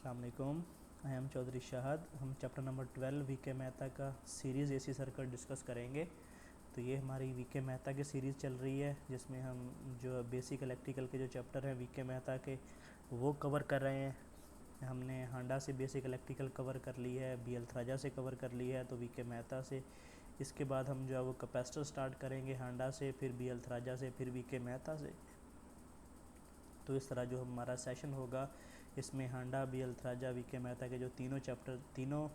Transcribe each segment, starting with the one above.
अस्सलाम वालेकुम। I am Chaudhary Shahad. हम चैप्टर नंबर 12 वी के मेहता का सीरीज़ एसी सर्किट डिस्कस करेंगे। तो ये हमारी वी के मेहता की सीरीज़ चल रही है, जिसमें हम जो बेसिक इलेक्ट्रिकल के जो चैप्टर हैं वी के मेहता के वो कवर कर रहे हैं। हमने हांडा से बेसिक इलेक्ट्रिकल कवर कर ली है, बी एल थराजा से कवर कर ली है, तो वी के मेहता से। इसके बाद हम जो है वो कैपेसिटर स्टार्ट करेंगे हांडा से, फिर बी एल थराजा से, फिर वी के मेहता से। तो इस तरह जो हमारा सेशन होगा, इसमें हांडा, बी एल थराजा, वी के मेहता के जो तीनों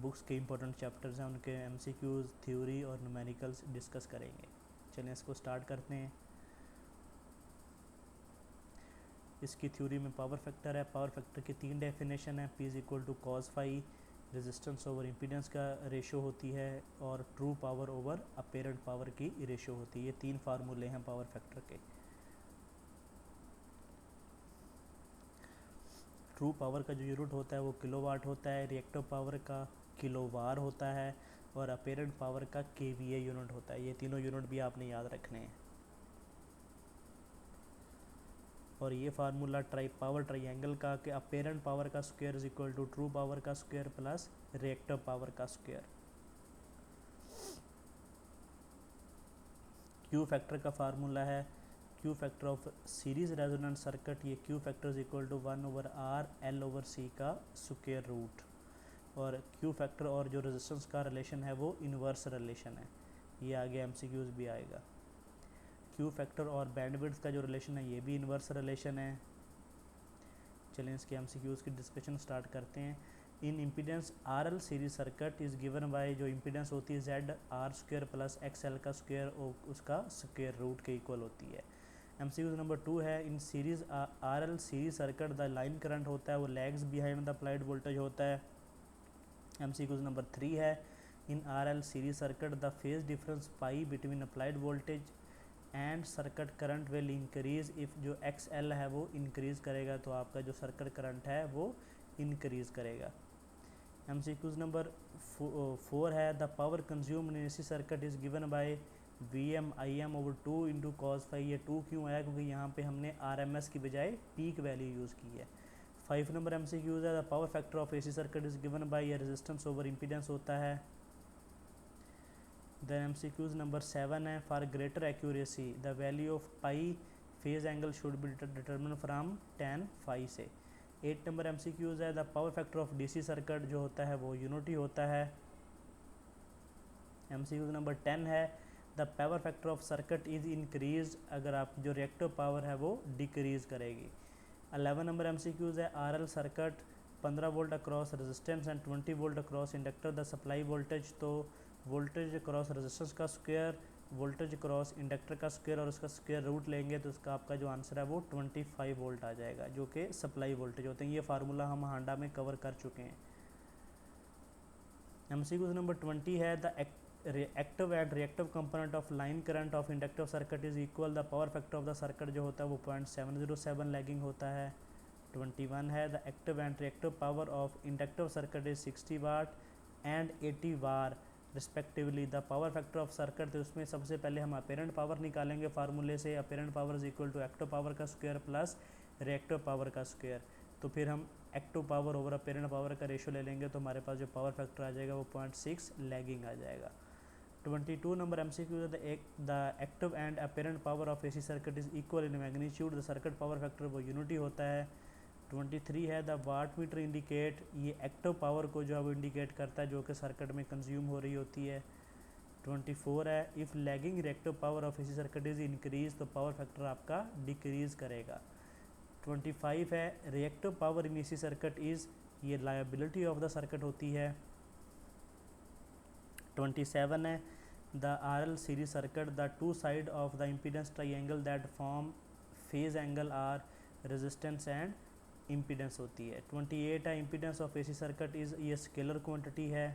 बुक्स के इंपॉर्टेंट चैप्टर्स हैं उनके एमसीक्यूज़, थ्योरी और न्यूमेरिकल्स डिस्कस करेंगे। चलिए इसको स्टार्ट करते हैं। इसकी थ्योरी में पावर फैक्टर है। पावर फैक्टर की 3 डेफिनेशन है। P is equal to cos phi, resistance over impedance का रेशो होती है, और true power over apparent power की रेशो होती है। ये 3 फार्मूले हैं पावर फैक्टर के। ट्रू पावर का जो यूनिट होता है वो किलोवाट होता है, रिएक्टिव पावर का किलोवार होता है, और अपेरेंट पावर का केवीए यूनिट होता है। ये तीनों यूनिट भी आपने याद रखने हैं। और ये फार्मूला पावर ट्राइंगल का कि अपेरेंट पावर का square is equal to true power का स्क्वायर प्लस रिएक्टिव पावर का स्क्वायर। क्यू फैक्टर का फार्मूला है Q factor of series resonant circuit. ये Q factor is equal to 1/R/L/C का square root. और क्यू फैक्टर और जो रेजिस्टेंस का रिलेशन है वो इन्वर्स रिलेशन है। ये आगे एमसीक्यूज भी आएगा। क्यू फैक्टर और बैंडविड्थ का जो रिलेशन है ये भी इन्वर्स रिलेशन है। चलिए इसके एमसीक्यूज की डिस्कशन स्टार्ट करते हैं। In impedance RL series circuit is given by, जो इम्पीडेंस होती है ZR² प्लस XL का स्क्वायर, उसका स्क्वायर रूट के इक्वल होती है। एमसीक्यूज नंबर 2 है। In series RL series circuit the line current होता है वो lags behind the applied voltage होता है। एमसीक्यूज नंबर 3 है। In RL series circuit the phase difference pi between applied voltage and circuit current will increase if, जो XL है वो increase करेगा तो आपका जो सर्किट करंट है वो इंक्रीज़ करेगा। एमसीक्यूज नंबर 4 है। The power consumed in AC circuit is given by VM/IM/2 into cos phi. ये 2 क्यों आया? क्योंकि यहाँ पे हमने RMS की बजाय पीक वैल्यू यूज़ की है। 5 नंबर एमसीक्यूज है। The power factor of AC circuit is given by, ये रेजिस्टेंस ओवर इम्पीडेंस होता है। देन एमसीक्यूज नंबर 7 है। For greater accuracy the value of phi phase angle should be determine from tan phi से। 8 number MCQs है। The power factor of DC circuit जो होता है वो यूनिटी होता है। एमसीक्यूज नंबर 10 है। The power factor of circuit is increase अगर आप जो रिएक्टिव पावर है वो डिक्रीज करेगी। 11 नंबर एमसीक्यूज है। RL circuit 15 volt across resistance and 20 volt across inductor the supply voltage. तो वोल्टेज अक्रॉस रेजिस्टेंस का स्क्वायर, वोल्टेज अक्रॉस इंडक्टर का स्क्वायर और उसका स्क्वायर रूट लेंगे तो उसका आपका जो आंसर है वो 25 वोल्ट आ जाएगा, जो कि सप्लाई वोल्टेज होते हैं। ये फार्मूला हम हांडा में कवर कर चुके हैं। एमसीक्यूज नंबर 20 है। The active and reactive component of line current of inductive circuit is equal. The power factor of the circuit जो होता है वो 0.707 लैगिंग होता है। 21 है। The active and reactive power of inductive circuit is 60 watt and 80 var respectively. The power factor of circuit, तो उसमें सबसे पहले हम अपेरेंट पावर निकालेंगे फार्मूले से। Apparent power is equal to active power का स्क्वायर प्लस रिएक्टिव पावर का स्क्वायर। तो फिर हम active power over apparent power का रेशो ले लेंगे तो हमारे पास जो पावर फैक्टर आ जाएगा वो 0.6 लैगिंग आ जाएगा। 22 number MCQ, the active and apparent power of AC circuit is equal in magnitude. The circuit power factor वो यूनिटी होता है। 23 है। द वाट मीटर इंडिकेट, ये एक्टिव पावर को जो है वो इंडिकेट करता है जो कि सर्किट में कंज्यूम हो रही होती है। 24 है। If lagging reactive power of AC circuit is increase तो पावर फैक्टर आपका डिक्रीज करेगा। 25 है। Reactive power in AC circuit is, ये लायबिलिटी ऑफ द सर्किट होती है। 27 है। The RL series circuit the two side of the impedance triangle that form phase angle are resistance and impedance होती है। 28 है। Impedance of AC circuit is, ये scalar quantity है।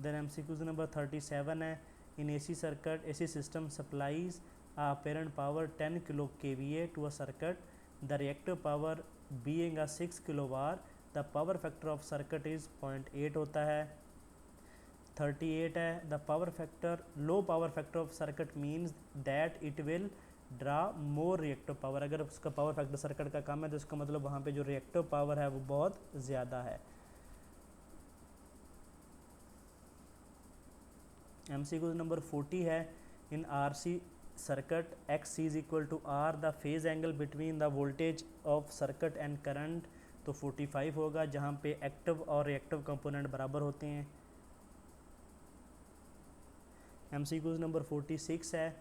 Then MCQs number 37 है। In AC circuit AC system supplies apparent power 10 kilo KVA to a circuit. The reactive power being 6 kilovar. The power factor of circuit is 0.8 होता है। 38 है। The power factor, low power factor of circuit means that it will draw more reactive power. अगर उसका power factor circuit का कम है तो इसका मतलब वहाँ पे जो रिएक्टिव पावर है वो बहुत ज़्यादा है। MCQ नंबर 40 है, in RC circuit XC is equal to R the phase angle between the voltage of circuit and current, तो 45 होगा, जहाँ पे एक्टिव और रिएक्टिव कंपोनेंट बराबर होते हैं। MCQ नंबर 46 है,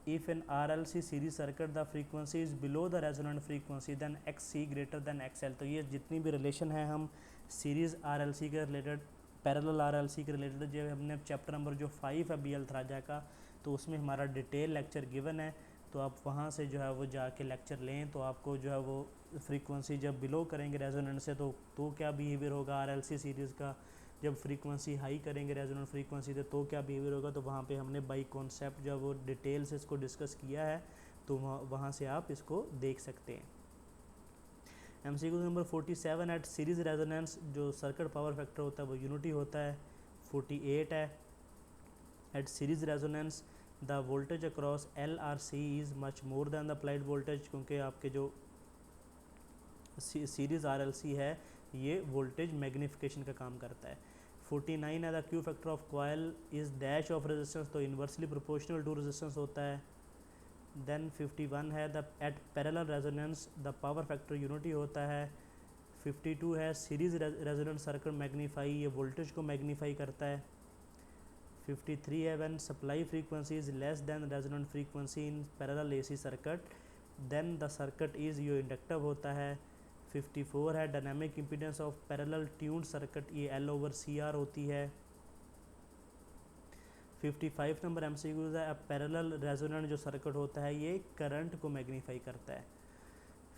if in RLC series circuit the frequency is below the resonant frequency then XC greater than XL। तो ये जितनी भी रिलेशन है हम सीरीज RLC के रिलेटेड, पैरेलल RLC के रिलेटेड, जो हमने चैप्टर नंबर जो 5 है BL थराजा का, तो उसमें हमारा डिटेल लेक्चर गिवन है, तो आप वहाँ से जो है वो जाके लेक्चर लें, तो आपको जो है वो फ्रीक्वेंसी जब बिलो करेंगे रेजोनेंट से तो क्या बिहेवियर होगा RLC सीरीज़ का, जब फ्रीक्वेंसी हाई करेंगे रेजोनेंट फ्रीक्वेंसी से तो क्या बिहेवियर होगा। तो वहाँ पे हमने बाई कॉन्सेप्ट जो वो डिटेल से इसको डिस्कस किया है, तो वहाँ से आप इसको देख सकते हैं। MCQ number 47, at series resonance जो सर्किट पावर फैक्टर होता है वो यूनिटी होता है। 48 है, at series resonance the voltage across LRC is much more than the applied voltage, क्योंकि आपके जो सीरीज RLC है ये वोल्टेज मैग्नीफिकेशन का काम करता है। 49 है, the Q factor of coil is dash of resistance, तो इन्वर्सली प्रोपोर्शनल टू रेजिस्टेंस होता है। देन 51 है, the at parallel resonance the power factor unity होता है। 52 है, सीरीज रेजोनेंस सर्किट मैग्नीफाई, ये वोल्टेज को मैग्नीफाई करता है। 53 है, when supply frequency is less than resonant frequency in parallel AC circuit then the circuit is yo inductive होता है। 54 है, dynamic impedance of parallel tuned circuit, ये L/CR होती है। 55 नंबर MCQ है, अब पैरेलल रेजोनेंट जो सर्किट होता है ये करंट को मैग्नीफाई करता है।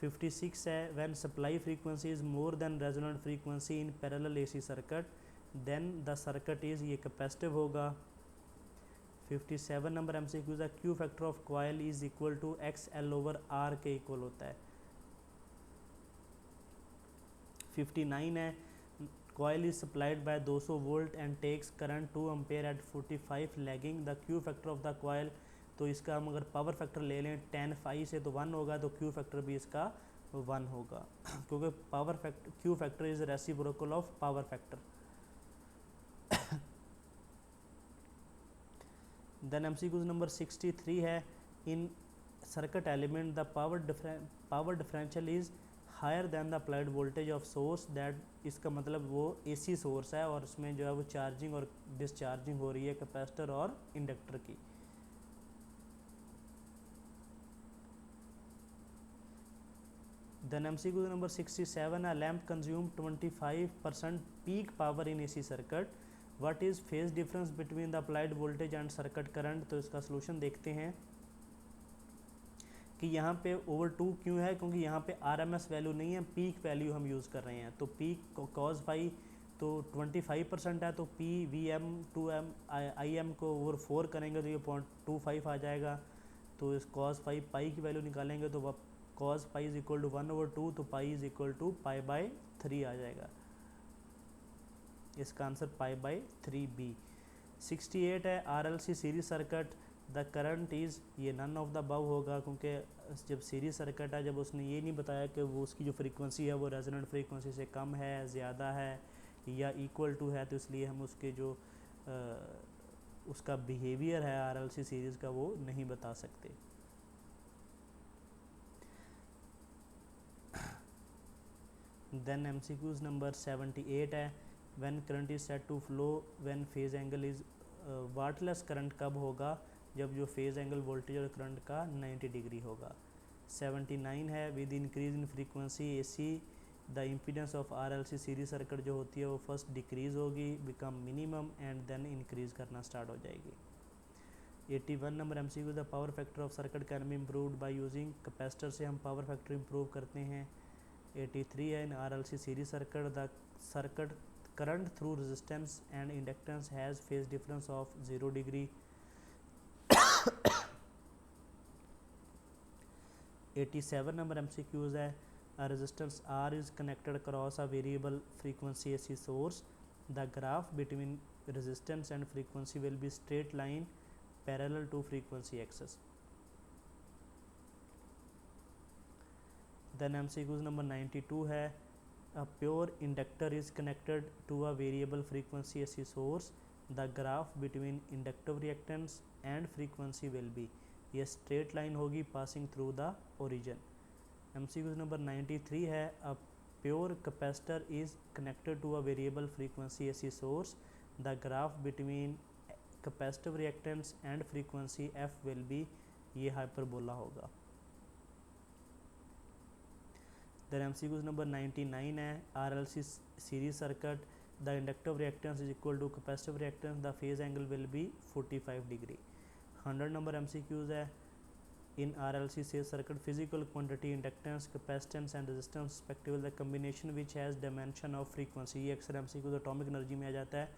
56 है, when supply frequency is more than resonant frequency in parallel AC circuit then the circuit is, ये कैपेसिटिव होगा। 57 नंबर MCQ है, Q factor of coil is equal to XL/R के इक्वल होता है। 59 है, coil is supplied by 200 volt and takes current 2 ampere at 45 lagging the Q factor of the coil, तो इसका हम अगर पावर फैक्टर ले लें 10 फाई से तो 1 होगा, तो Q फैक्टर भी इसका 1 होगा क्योंकि power factor Q factor is reciprocal of power factor. Then MCQ number 63 है, in circuit element the power differential is higher than the applied voltage of source that, इसका मतलब वो AC सोर्स है और उसमें जो है वो चार्जिंग और डिस्चार्जिंग हो रही है कैपेसिटर और इंडक्टर की। देन MCQ नंबर 67 है, lamp consume 25% peak power in AC circuit, what is phase difference between the applied voltage and circuit current. तो इसका सोल्यूशन देखते हैं कि यहाँ पे ओवर 2 क्यों है, क्योंकि यहाँ पे RMS वैल्यू नहीं है, पीक वैल्यू हम यूज़ कर रहे हैं। तो पीक कॉज फाई तो 25% है, तो PVM 2M IM को ओवर 4 करेंगे तो ये 0.25 आ जाएगा। तो इस कॉज फाई पाई की वैल्यू निकालेंगे तो cos phi is equal to 1/2, तो पाई इज इक्वल टू π/3 आ जाएगा। इसका आंसर π/3B। 68 है, RLC series circuit the current is, ये नन ऑफ द अबव होगा क्योंकि जब सीरीज सर्किट है, जब उसने ये नहीं बताया कि वो उसकी जो फ्रीक्वेंसी है वो रेजोनेंट फ्रीक्वेंसी से कम है, ज़्यादा है या इक्वल टू है, तो इसलिए हम उसके जो उसका बिहेवियर है RLC सीरीज़ का वो नहीं बता सकते। देन MCQs नंबर 78 है, when current is set to flow when phase angle is wattless, current कब होगा, जब जो फेज एंगल वोल्टेज और करंट का 90 डिग्री होगा। 79 है, with increase in frequency AC the impedance of RLC series circuit जो होती है वो फर्स्ट डिक्रीज होगी, become minimum and then increase करना स्टार्ट हो जाएगी। 81 number MCQ, the power factor of circuit can be improved by using, capacitor से हम पावर फैक्टर इम्प्रूव करते हैं। 83 है, इन RLC series circuit the circuit current through resistance and inductance has phase difference of 0 degree. 87 number MCQs है, resistance R is connected across a variable frequency AC source, the graph between resistance and frequency will be straight line parallel to frequency axis। Then MCQs number 92 है a pure inductor is connected to a variable frequency AC source, the graph between inductive reactance and frequency will be, ये straight line होगी passing through the origin. MCQs number 93 है a pure capacitor is connected to a variable frequency AC source, the graph between capacitive reactance and frequency F will be, ये hyperbola होगा. Then MCQs number 99 है RLC series circuit, the inductive reactance is equal to capacitive reactance, the phase angle will be 45 degree. 100 number MCQs है in RLC series circuit physical quantity inductance, capacitance and resistance respectively, the combination which has dimension of frequency, ये अक्सर MCQs atomic energy में आ जाता है,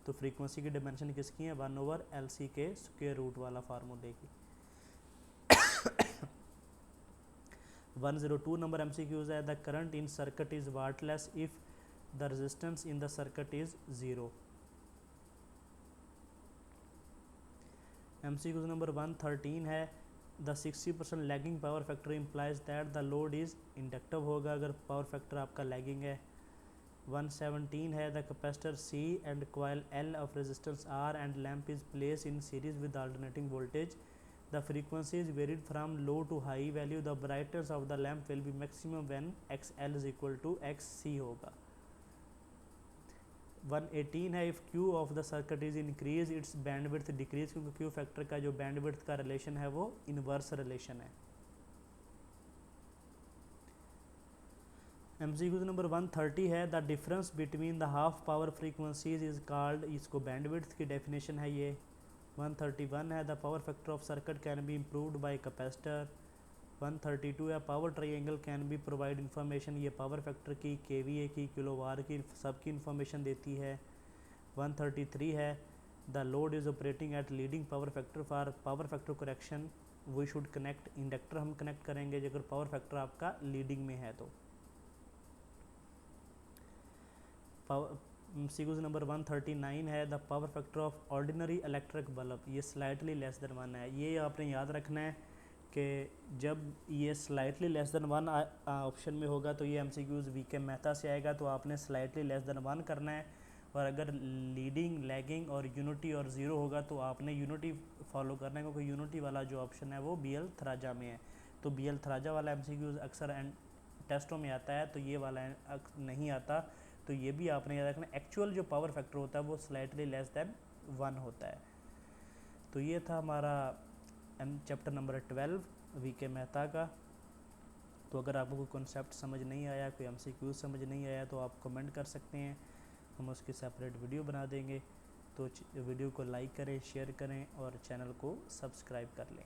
तो frequency की dimension किसकी है 1/LC के square root वाला फार्मूले की. 102 नंबर MCQs है the current in circuit is wattless if the resistance in the circuit is 0. MCQs number 113 है the 60% lagging power factor implies that the load is inductive होगा अगर पावर फैक्टर आपका lagging है. 117 है the capacitor C and coil L of resistance R and lamp is place in series with alternating voltage. The frequency is varied from low to high value. The brightness of the lamp will be maximum when XL is equal to XC होगा. 118 है if Q of the circuit is increase its bandwidth decrease, क्योंकि Q factor का जो bandwidth का relation है वो inverse relation है. MCQ number 130 है the difference between the half power frequencies is called, इसको bandwidth की definition है ये. 131 है the power factor of circuit can be improved by capacitor. 132 है power triangle can be provide information, ये power factor की KVA की किलोवाट की सबकी इन्फॉर्मेशन देती है. 133 है the load is operating at leading power factor, for power factor correction we should connect inductor, हम कनेक्ट करेंगे अगर पावर फैक्टर आपका लीडिंग में है तो. MCQs नंबर 139 है the power factor of ordinary electric bulb, ये स्लाइटली लेस देन 1 है. ये आपने याद रखना है कि जब ये स्लाइटली लेस देन 1 ऑप्शन में होगा तो ये MCQs VK मेहता से आएगा, तो आपने स्लाइटली लेस देन 1 करना है. और अगर लीडिंग, लैगिंग और यूनिटी और ज़ीरो होगा तो आपने यूनिटी फॉलो करना है, क्योंकि यूनिटी वाला जो ऑप्शन है वो BL थराजा में है. तो BL थराजा वाला MCQs अक्सर टेस्टों में आता है, तो ये वाला नहीं आता. तो ये भी आपने याद रखना, एक्चुअल जो पावर फैक्टर होता है वो स्लाइटली लेस देन 1 होता है. तो ये था हमारा चैप्टर नंबर 12 VK मेहता का. तो अगर आपको कोई कॉन्सेप्ट समझ नहीं आया, कोई MCQ समझ नहीं आया तो आप कमेंट कर सकते हैं, हम उसकी सेपरेट वीडियो बना देंगे. तो वीडियो को लाइक करें, शेयर करें और चैनल को सब्सक्राइब कर लें.